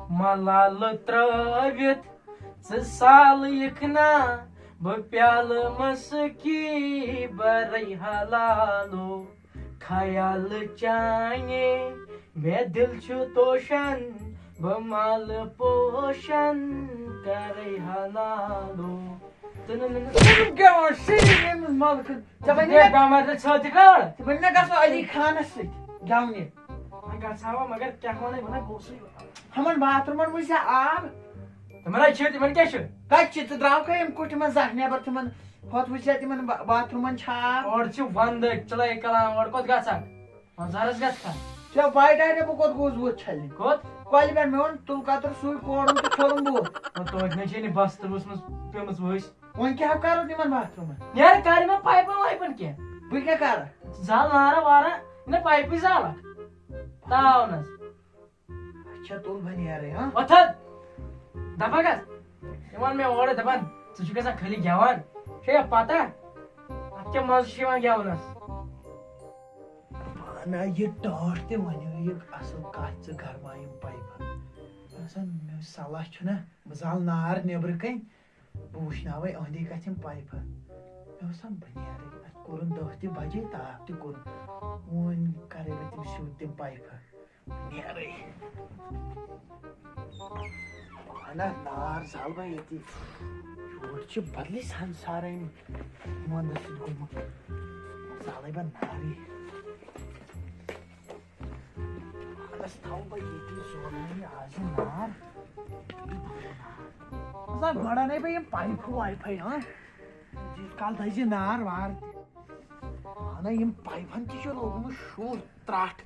मलाल त्रवित साल यखना प्याल मसकी बरई हलालो ख्याल चाहे मे दिल छु तोशन बमाल पोशन करे हलालो अली खानस सवने मगर क्या हमन बाथरूमन मुझे आब तिमन क्या कत द्राव कम कुछ जह नबर तिमन होत वुचा तिमन बाथरूमन आब और वंद चले कलाम और कत गसान मजारस गछा चल पाई डाटे बह कोत गोस वो छलने कत कल पे मे तुल कतर सू कोड़म तो छोड़म बह तो मे बस तबस पेमस वस वन क्या करो तिमन बाथरूमन यार कर में पाइपन वाइपन क्या बह क्या कर जाल नारा वारा इन पाइप जाला तावनस अच्छा तुल बन यार हां वथद दफागस इमान में और दफन सुचुकसा खाली गेवन छे पता अच्छा मज शिवान गेवनस ना ये टॉर्च ते वन्यो ये असल काच घर माय पाइप असन सलाह छना मजाल नार नेबर कन बुशनावे अंदी कथिम पाइप मसम बनियारे कोरन 10 बजे ताप ते कोरन वन करे बितिम शूट पाइप बनियारे ana nar salva yeti yorchi badli sansarin manda sidgum salva nari ana salva yeti zorani azu nar asa gada nahi bhai pipe wifi ha jis kal daise nar var ana yim pipe han ti logum shur trat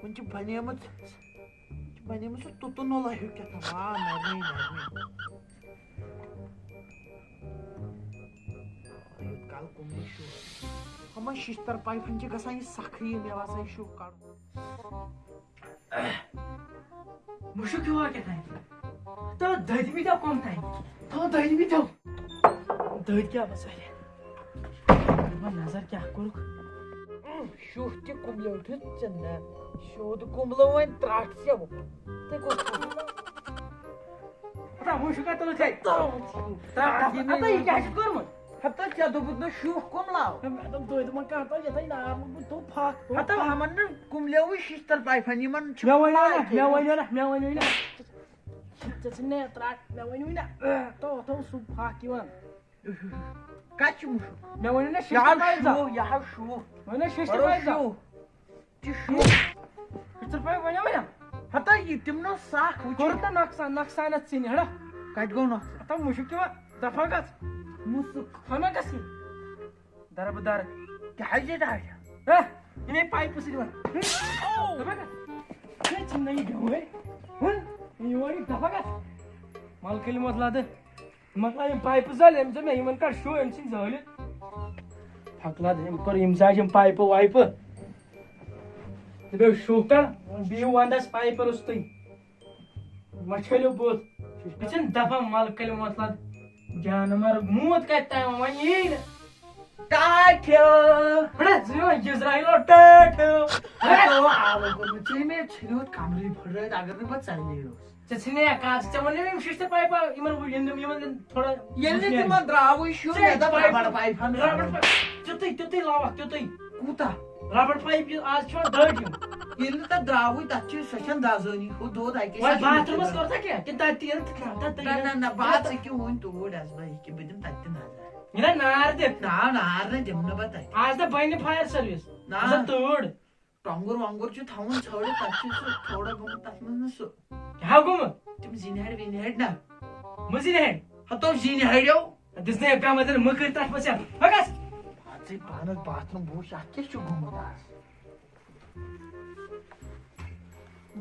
unchi banemat बने मुझे तो नोला है क्या था वाह नरमी ये काल कुम्भी शो हम शिस्तर पाइप हंचे गसाई साखरी में वासा शो काट मुशु क्यों आ क्या था तो दही भी तो कौन था तो दही भी तो दही क्या बस है मैं नजर क्या करूँ शो के कुम्भी उठे चन्ना शोध कुम्भलो वन त्राट से वो ते को आता मुशु का तो थे आता ये क्या कर मत हत्ता क्या दो बुद्ध शो कुम्लाव मैं तो दो मन का आता ये था ना तो फाक हत्ता हमन कुम्ले वो शिस्तर पाइफनी मन मैं वही ना जैसे त्राट मैं वही ना तो सुप फाक की वन काच मुशु मैं वही ना शिस्तर पाइप जा यहाँ शो वही ना शिस्तर पाइप जा शो शिस्तर पाइप वही ना हता ये तिमनो साख कोरता नक्सान सिन हडा काट गो न आता मुशु किवा दफागस मुसुक फनगस दरबदार क्या हाजे दा इने पाइप सिन वन दफागस ये चिन्ह नहीं गवे ये वाली दफागस मालकली मतला दे मकला ये पाइप जाले हम जमे हिमन का शो हम सिन जाले फकला दे हम कर हिम साजम पाइप वाइप ते शोका बी वंदस पाइप रुस्तई मछलो बोत बिचन दफा मालकली मतला जानवर मूत कहता है वन ये टाठ्यो बड़ा जो इजराइल टाठ्यो तो आलो को मुझे में छिरोत कामरी फड़ अगर ने बच चाले जसने आकाश चमने में शिष्ट पाइप इमन यमन थोड़ा येले तिम द्रावो शो नेदा बड़ा पाइप हन तुतई लावा तुतई कूता रबर पाइप आज छो दर्ट येले त द्रावो तच्ची सशन दाजनी हो दो दाई के बाथरूम में करता क्या कि ताती ना बात से क्यों हुई तो वो डास भाई के बदम ताती ना इना नार दे नार ने जमना बताई आज तो बहने फायर सर्विस ना तोड़ टंगोर वांगोर जो थाउन छोड़े तच्ची थोड़ा गुम तस्मन सो क्या गुम तुम जिनहेड विनहेड ना मजीन है हतो जिनहेड यो दिसने पे मदन मकर तक बचा फगस आजे पानस बाथरूम बोश आके शो गुमदास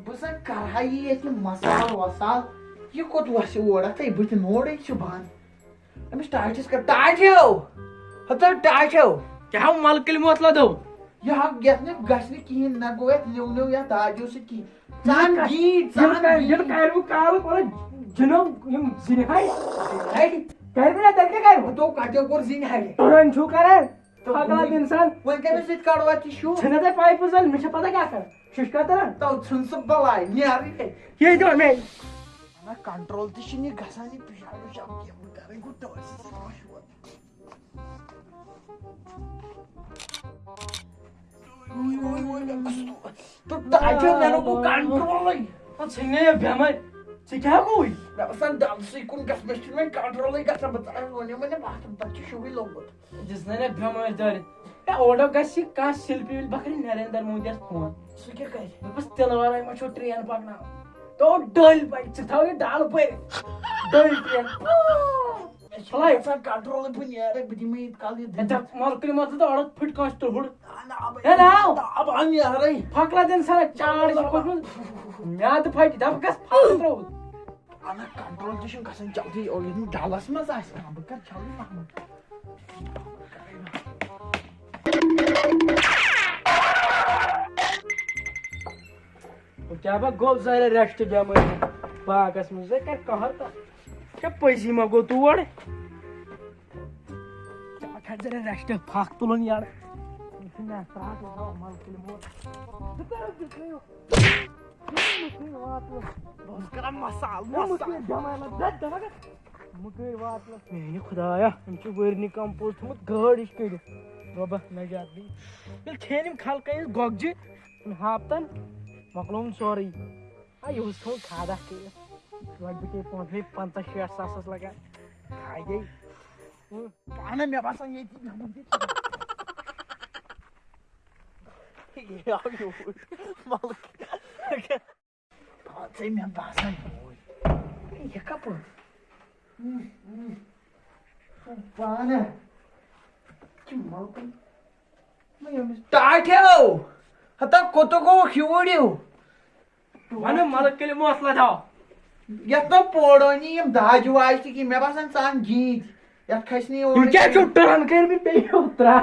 बस कढ़ाई है कि मसाला वसाल ये कोत वसे ओड़ा ते बुत नोड़े सुभान हम स्टार्टस कर टाठ्यो हतो टाठ्यो क्या मालकली मतला दो यहाँ गसने गसने की न गोयत न्यू या ताजो से की जान गीत ये कारू काल को जनो यम जिने खाई हाइड कर बिना तक कर तो काटियो कोर जिन है तुरंत छु करे तो अगला इंसान वन के में सिट काडवा ती शो छने दे पाइप जल मुझे पता क्या कर शिशका तरह तो छुन सब बलाई यार ये जो मैं ना कंट्रोल तो गसान पिशाब विशाब करें गो तो control Sini ya biamai. Sikap gue. Dapasan dansi kun gas mesti main control gas betul nih mana bahan baju shuwi logo. जिसने ने biamai dari. Ya order kasih kas selfie bil bakal Narendra Modi as phone. Suka kai. बस तेलवारा में छोटी train पकड़ना तो डल भाई चिताओ ये डाल पे डल ट्रेन चला ऐसा कंट्रोल पुnya यार बड़ी में kali अच्छा मार के मत तो औरत फिट कास्ट हुड है ना अब हम यार फकला दिन सारा चार को म्याद फाइट दबकस फास्ट रो ana control tuh sih kasan jadi oh ini Dallas mas as bekan cari mah क्या बा गोल सारे रेस्ट बिमार बागस में से कर कहर का क्या पैसे मगो तू वड़े क्या खा जरा रेस्ट फाक तुलन यार इसने स्टार्ट हो माल के लिए bos keren masal मुझे बात ये खुदाया हम च वरनी कंपोस्ट मत गाड़ इस कर बाबा नजात दी बिल खेनिम खाल कहीं गॉगजी हापतन मकलोम सॉरी आई उसको खादा के लग के 50-60 सास लगा खाई गई पाना में बासन ये थी ये आओ मालक Saya minha basan. Iya kapur. Pana. Cumal kan. Tahu. Hatta kotogo khiwadiu. माने मालक के लिए मसला था Yat no podoni yam daju aishti ki me basan san jeet. Yat khasni क्या छुट्टा हम कर भी पे उतरा